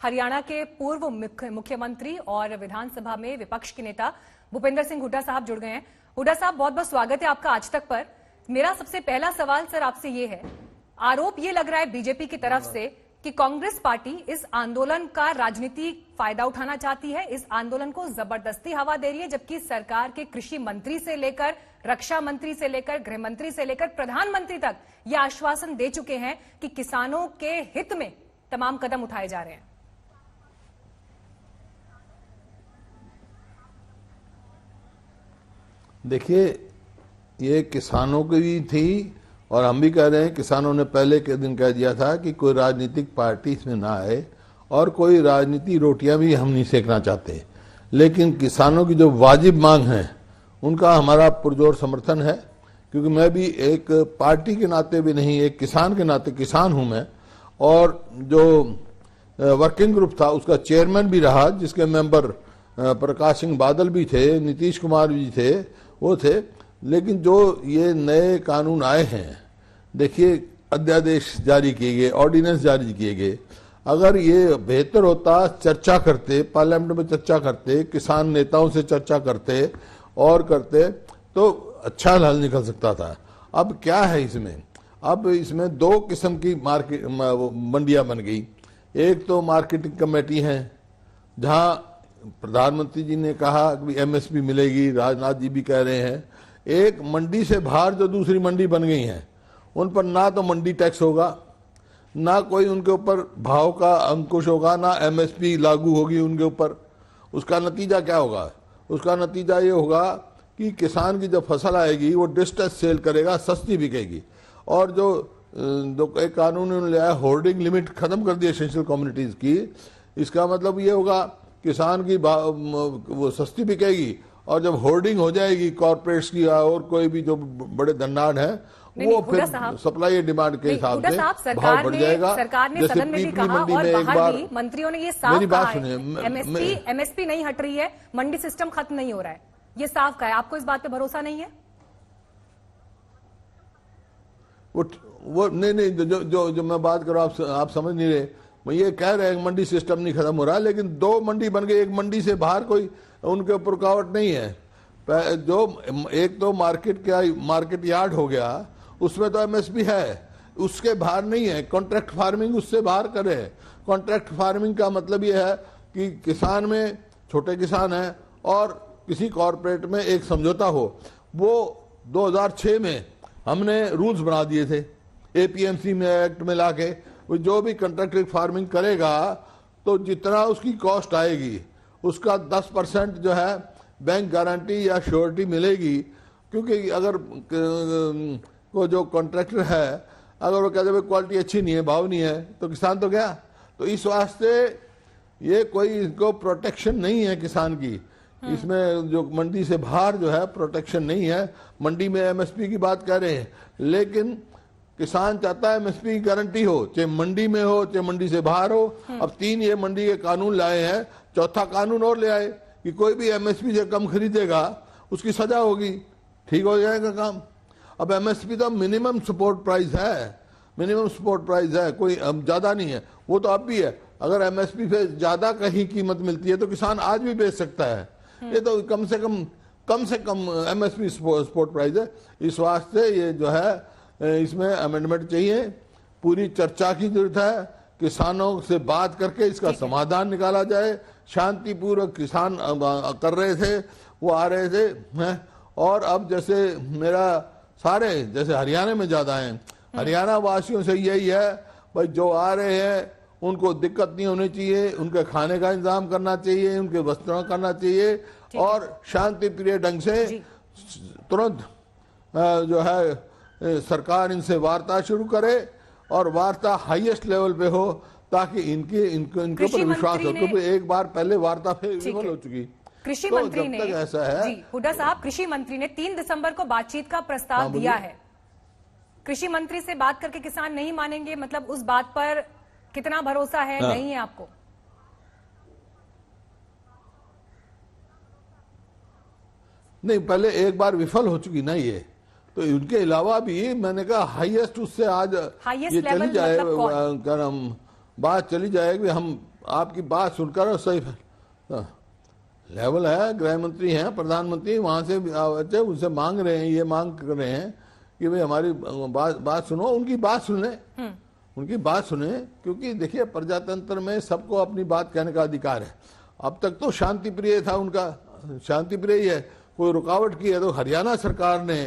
हरियाणा के पूर्व मुख्यमंत्री और विधानसभा में विपक्ष के नेता भूपेंद्र सिंह हुड्डा साहब जुड़ गए हैं। हुड्डा साहब, बहुत बहुत स्वागत है आपका आज तक पर। मेरा सबसे पहला सवाल सर आपसे ये है, आरोप ये लग रहा है बीजेपी की तरफ से कि कांग्रेस पार्टी इस आंदोलन का राजनीतिक फायदा उठाना चाहती है, इस आंदोलन को जबरदस्ती हवा दे रही है, जबकि सरकार के कृषि मंत्री से लेकर रक्षा मंत्री से लेकर गृह मंत्री से लेकर प्रधानमंत्री तक ये आश्वासन दे चुके हैं कि किसानों के हित में तमाम कदम उठाए जा रहे हैं। देखिए, ये किसानों की भी थी और हम भी कह रहे हैं, किसानों ने पहले के दिन कह दिया था कि कोई राजनीतिक पार्टी इसमें ना आए और कोई राजनीति रोटियां भी हम नहीं सेकना चाहते। लेकिन किसानों की जो वाजिब मांग है उनका हमारा पुरजोर समर्थन है, क्योंकि मैं भी एक पार्टी के नाते भी नहीं, एक किसान के नाते किसान हूं मैं। और जो वर्किंग ग्रुप था उसका चेयरमैन भी रहा, जिसके मेंबर प्रकाश सिंह बादल भी थे, नीतीश कुमार भी थे, वो थे। लेकिन जो ये नए कानून आए हैं, देखिए अध्यादेश जारी किए गए, ऑर्डिनेंस जारी किए गए, अगर ये बेहतर होता, चर्चा करते, पार्लियामेंट में चर्चा करते, किसान नेताओं से चर्चा करते और करते तो अच्छा हल निकल सकता था। अब क्या है इसमें, अब इसमें दो किस्म की मार्केट मंडियां बन गई। एक तो मार्केटिंग कमेटी है, जहां प्रधानमंत्री जी ने कहा कि एमएसपी मिलेगी, राजनाथ जी भी कह रहे हैं। एक मंडी से बाहर जो दूसरी मंडी बन गई है, उन पर ना तो मंडी टैक्स होगा, ना कोई उनके ऊपर भाव का अंकुश होगा, ना एमएसपी लागू होगी उनके ऊपर। उसका नतीजा क्या होगा? उसका नतीजा ये होगा कि किसान की जब फसल आएगी वो डिस्ट्रेस सेल करेगा, सस्ती बिकेगी। और जो एक कानून उन्होंने लिया है, होर्डिंग लिमिट खत्म कर दी एसेंशियल कम्युनिटीज की, इसका मतलब ये होगा किसान की वो सस्ती बिकेगी। और जब होर्डिंग हो जाएगी कॉर्पोरेट्स की और कोई भी जो बड़े धन्नाट है, वो फिर सप्लाई एंड डिमांड के हिसाब से भाव बढ़ जाएगा। सरकार ने सदन में भी कहा और बाहर भी मंत्रियों ने ये साफ कहा है, एमएसपी नहीं हट रही है, मंडी सिस्टम खत्म नहीं हो रहा है, ये साफ कहा है। आपको इस बात पे भरोसा नहीं है? वो नहीं, जो मैं बात कर रहा हूं आप समझ नहीं रहे। मैं ये कह रहे हैं मंडी सिस्टम नहीं खत्म हो रहा, लेकिन दो मंडी बन गई, एक मंडी से बाहर कोई उनके ऊपर रुकावट नहीं है। जो एक तो मार्केट यार्ड हो गया, उसमें तो एमएसपी है, उसके बाहर नहीं है। कॉन्ट्रैक्ट फार्मिंग उससे बाहर करे। कॉन्ट्रैक्ट फार्मिंग का मतलब ये है कि किसान में छोटे किसान हैं और किसी कॉर्पोरेट में एक समझौता हो। वो 2006 में हमने रूल्स बना दिए थे एपीएमसी में एक्ट में लाके, जो भी कॉन्ट्रैक्ट फार्मिंग करेगा तो जितना उसकी कॉस्ट आएगी उसका 10% जो है बैंक गारंटी या श्योरिटी मिलेगी। क्योंकि अगर वो जो कॉन्ट्रैक्टर है, अगर वो कहते हैं क्वालिटी अच्छी नहीं है, भाव नहीं है, तो किसान तो गया। तो इस वास्ते ये कोई इनको प्रोटेक्शन नहीं है किसान की। इसमें जो मंडी से बाहर जो है प्रोटेक्शन नहीं है। मंडी में एमएसपी की बात कर रहे हैं, लेकिन किसान चाहता है एमएसपी की गारंटी हो, चाहे मंडी में हो चाहे मंडी से बाहर हो। अब 3 ये मंडी के कानून लाए हैं, चौथा कानून और ले आए कि कोई भी एमएसपी से कम खरीदेगा उसकी सजा होगी, ठीक हो जाएगा काम। अब एमएसपी तो मिनिमम सपोर्ट प्राइस है, मिनिमम सपोर्ट प्राइस है, कोई ज्यादा नहीं है। वो तो अब भी है, अगर एमएसपी से ज्यादा कहीं कीमत मिलती है तो किसान आज भी बेच सकता है। ये तो कम से कम एमएसपी सपोर्ट प्राइस है। इस वास्ते ये जो है इसमें अमेंडमेंट चाहिए, पूरी चर्चा की जरूरत है, किसानों से बात करके इसका समाधान निकाला जाए। शांतिपूर्वक किसान कर रहे थे, वो आ रहे थे। और अब जैसे मेरा सारे जैसे हरियाणा में ज्यादा हैं, हरियाणा वासियों से यही है भाई, जो आ रहे हैं उनको दिक्कत नहीं होनी चाहिए, उनके खाने का इंतजाम करना चाहिए, उनके वस्त्रों करना चाहिए और शांति प्रिय ढंग से तुरंत जो है सरकार इनसे वार्ता शुरू करे और वार्ता हाईएस्ट लेवल पे हो, ताकि इनके ऊपर विश्वास हो। क्योंकि एक बार पहले वार्ता विफल हो चुकी। कृषि मंत्री ने, ऐसा है हुड्डा साहब, कृषि मंत्री ने 3 दिसंबर को बातचीत का प्रस्ताव दिया है। कृषि मंत्री से बात करके किसान नहीं मानेंगे, मतलब उस बात पर कितना भरोसा है? नहीं है आपको? नहीं, पहले एक बार विफल हो चुकी ना ये, तो उनके अलावा भी मैंने कहा हाईएस्ट उससे आज ये चली जाए, क्या नाम, बात चली जाएगी। हम आपकी बात सुनकर सही लेवल है, गृह मंत्री हैं, प्रधानमंत्री वहां से उनसे मांग रहे हैं, ये मांग कर रहे हैं कि भाई हमारी बात सुनो, उनकी बात सुन लें, उनकी बात सुने, क्योंकि देखिए प्रजातंत्र में सबको अपनी बात कहने का अधिकार है। अब तक तो शांति प्रिय था उनका, शांति प्रिय ही है, कोई रुकावट की है तो हरियाणा सरकार ने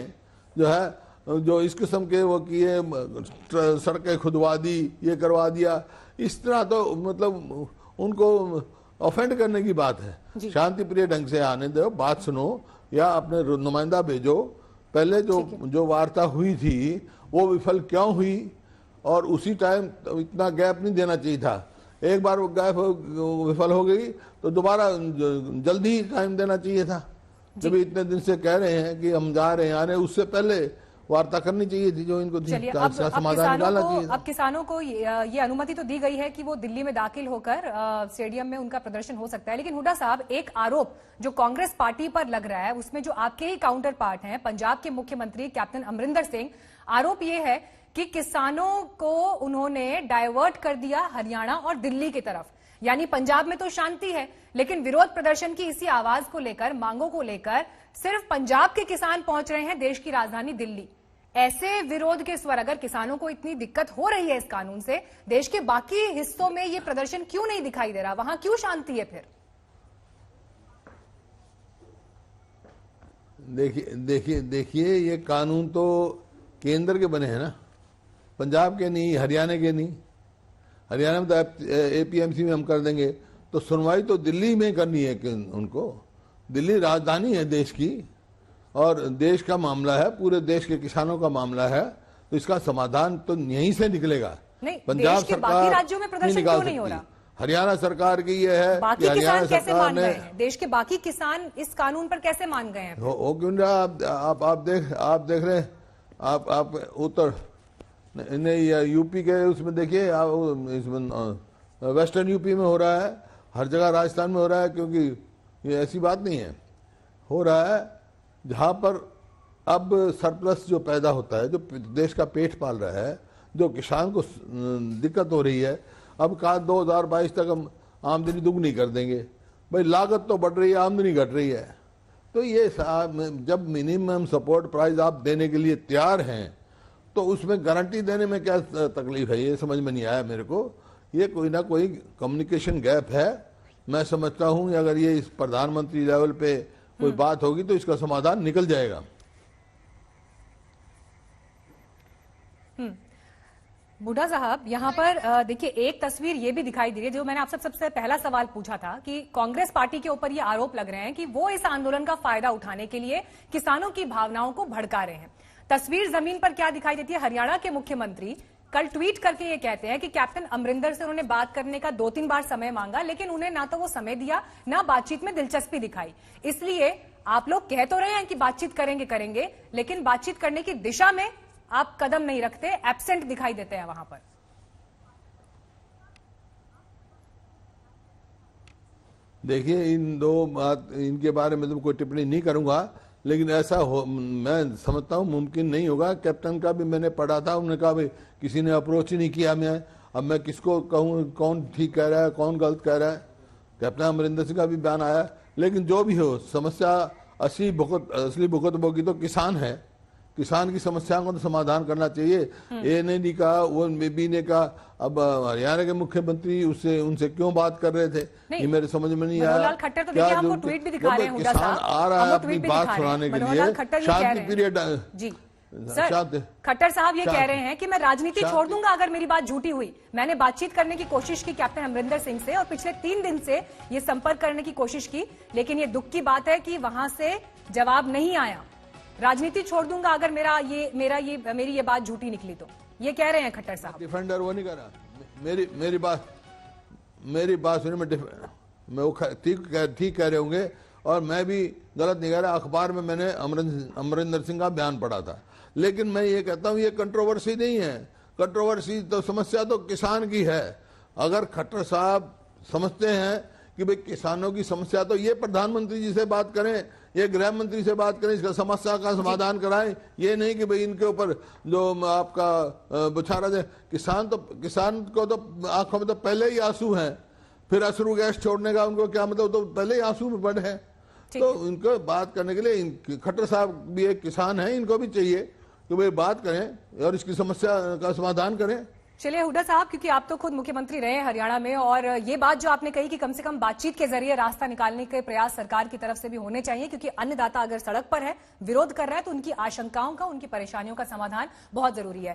जो है जो इस किस्म के वो किए, सड़कें खुदवा दी, ये करवा दिया, इस तरह तो मतलब उनको ऑफेंड करने की बात है। शांति प्रिय ढंग से आने दो, बात सुनो, या अपने नुमाइंदा भेजो। पहले जो वार्ता हुई थी वो विफल क्यों हुई, और उसी टाइम इतना गैप नहीं देना चाहिए था। एक बार वो गैप विफल हो गई तो दोबारा जल्दी टाइम देना चाहिए था। जब इतने दिन से कह रहे हैं कि हम जा रहे हैं आने, उससे पहले वार्ता करनी चाहिए थी, जो इनको समाधान निकालना चाहिए। अब किसानों को ये अनुमति तो दी गई है कि वो दिल्ली में दाखिल होकर स्टेडियम में उनका प्रदर्शन हो सकता है, लेकिन हुड्डा साहब, एक आरोप जो कांग्रेस पार्टी पर लग रहा है, उसमें जो आपके ही काउंटर पार्ट हैं, पंजाब के मुख्यमंत्री कैप्टन अमरिंदर सिंह, आरोप ये है कि किसानों को उन्होंने डाइवर्ट कर दिया हरियाणा और दिल्ली की तरफ। यानी पंजाब में तो शांति है, लेकिन विरोध प्रदर्शन की इसी आवाज को लेकर, मांगों को लेकर सिर्फ पंजाब के किसान पहुंच रहे हैं देश की राजधानी दिल्ली। ऐसे विरोध के स्वर, अगर किसानों को इतनी दिक्कत हो रही है इस कानून से, देश के बाकी हिस्सों में ये प्रदर्शन क्यों नहीं दिखाई दे रहा? वहां क्यों शांति है फिर? देखिए ये कानून तो केंद्र के बने हैं ना, पंजाब के नहीं, हरियाणा के नहीं। हरियाणा में तो एपीएमसी में हम कर देंगे, तो सुनवाई तो दिल्ली में करनी है कि उनको। दिल्ली राजधानी है देश की, और देश का मामला है, पूरे देश के किसानों का मामला है, तो इसका समाधान तो यहीं से निकलेगा। नहीं, पंजाब देश के बाकी राज्यों में प्रदर्शन क्यों नहीं हो रहा? हरियाणा सरकार की ये है, बाकी किसान कैसे मान गए हैं? देश के बाकी किसान इस कानून पर कैसे मान गए हैं? हो क्यों ना, आप देख रहे हैं, आप उत्तर नहीं, यूपी के उसमें देखिए, इसमें वेस्टर्न यूपी में हो रहा है, हर जगह राजस्थान में हो रहा है, क्योंकि ये ऐसी बात नहीं है, हो रहा है जहां पर अब सरप्लस जो पैदा होता है, जो देश का पेट पाल रहा है, जो किसान को दिक्कत हो रही है। अब कहा 2022 तक हम आमदनी दुगनी कर देंगे, भाई लागत तो बढ़ रही है, आमदनी घट रही है। तो ये जब मिनिमम सपोर्ट प्राइस आप देने के लिए तैयार हैं, तो उसमें गारंटी देने में क्या तकलीफ है, ये समझ में नहीं आया मेरे को। ये कोई ना कोई कम्युनिकेशन गैप है। मैं समझता हूं अगर ये इस प्रधानमंत्री लेवल पे कोई बात होगी तो इसका समाधान निकल जाएगा। बुड्ढा साहब, यहाँ पर देखिए एक तस्वीर ये भी दिखाई दे रही है, जो मैंने आपसे सबसे पहला सवाल पूछा था कि कांग्रेस पार्टी के ऊपर ये आरोप लग रहे हैं कि वो इस आंदोलन का फायदा उठाने के लिए किसानों की भावनाओं को भड़का रहे हैं। तस्वीर जमीन पर क्या दिखाई देती है? हरियाणा के मुख्यमंत्री कल ट्वीट करके ये कहते हैं कि कैप्टन अमरिंदर से उन्होंने बात करने का 2-3 बार समय मांगा, लेकिन उन्हें ना तो वो समय दिया, ना बातचीत में दिलचस्पी दिखाई। इसलिए आप लोग कह तो रहे हैं कि बातचीत करेंगे, लेकिन बातचीत करने की दिशा में आप कदम नहीं रखते, एब्सेंट दिखाई देते हैं वहां पर। देखिए, इन दो बात, इनके बारे में तो कोई टिप्पणी नहीं करूंगा, लेकिन ऐसा हो, मैं समझता हूं मुमकिन नहीं होगा। कैप्टन का भी मैंने पढ़ा था, उन्होंने कहा भाई किसी ने अप्रोच ही नहीं किया। अब मैं किसको कहूं, कौन ठीक कह रहा है, कौन गलत कह रहा है। कैप्टन अमरिंदर सिंह का भी बयान आया, लेकिन जो भी हो, समस्या असली भुगत भोगी तो किसान है। किसान की समस्याओं का तो समाधान करना चाहिए। ए ने नहीं कहा, वो बी ने कहा, अब हरियाणा के मुख्यमंत्री उनसे क्यों बात कर रहे थे, ये मेरे समझ में नहीं आया। खट्टर तो देखिए हमको ट्वीट भी दिखा रहे हैं, किसान आ रहा है अपनी बात सुनाने के लिए, शांति पीरियड। जी सर, खट्टर साहब ये कह रहे हैं कि मैं राजनीति छोड़ दूंगा अगर मेरी बात झूठी हुई। मैंने बातचीत करने की कोशिश की कैप्टन अमरिंदर सिंह से, और पिछले 3 दिन से ये संपर्क करने की कोशिश की, लेकिन ये दुख की बात है कि वहां से जवाब नहीं आया। राजनीति छोड़ दूंगा अगर मेरी ये बात झूठी निकली तो, ये कह रहे हैं खट्टर साहब। डिफेंडर वो नहीं कर रहा, मेरी बात सुनिए, मैं वो ठीक कह रहे होंगे, और मैं भी गलत नहीं कह रहा। अखबार में मैंने अमरिंदर सिंह का बयान पढ़ा था, लेकिन मैं ये कहता हूं ये कंट्रोवर्सी नहीं है। कंट्रोवर्सी तो, समस्या तो किसान की है। अगर खट्टर साहब समझते हैं कि भाई किसानों की समस्या, तो ये प्रधानमंत्री जी से बात करें, ये गृह मंत्री से बात करें, इसका समस्या का समाधान कराएं। ये नहीं कि भाई इनके ऊपर जो आपका बुछारा दे। किसान को तो आंखों में तो पहले ही आंसू हैं। फिर अश्रु गैस छोड़ने का उनको क्या मतलब, तो पहले ही आंसू में बंद है। तो इनको बात करने के लिए खट्टर साहब भी एक किसान है, इनको भी चाहिए कि वे बात करें और इसकी समस्या का समाधान करें। चलिए हुड्डा साहब, क्योंकि आप तो खुद मुख्यमंत्री रहे हैं हरियाणा में, और ये बात जो आपने कही कि कम से कम बातचीत के जरिए रास्ता निकालने के प्रयास सरकार की तरफ से भी होने चाहिए, क्योंकि अन्नदाता अगर सड़क पर है, विरोध कर रहा है, तो उनकी आशंकाओं का, उनकी परेशानियों का समाधान बहुत जरूरी है।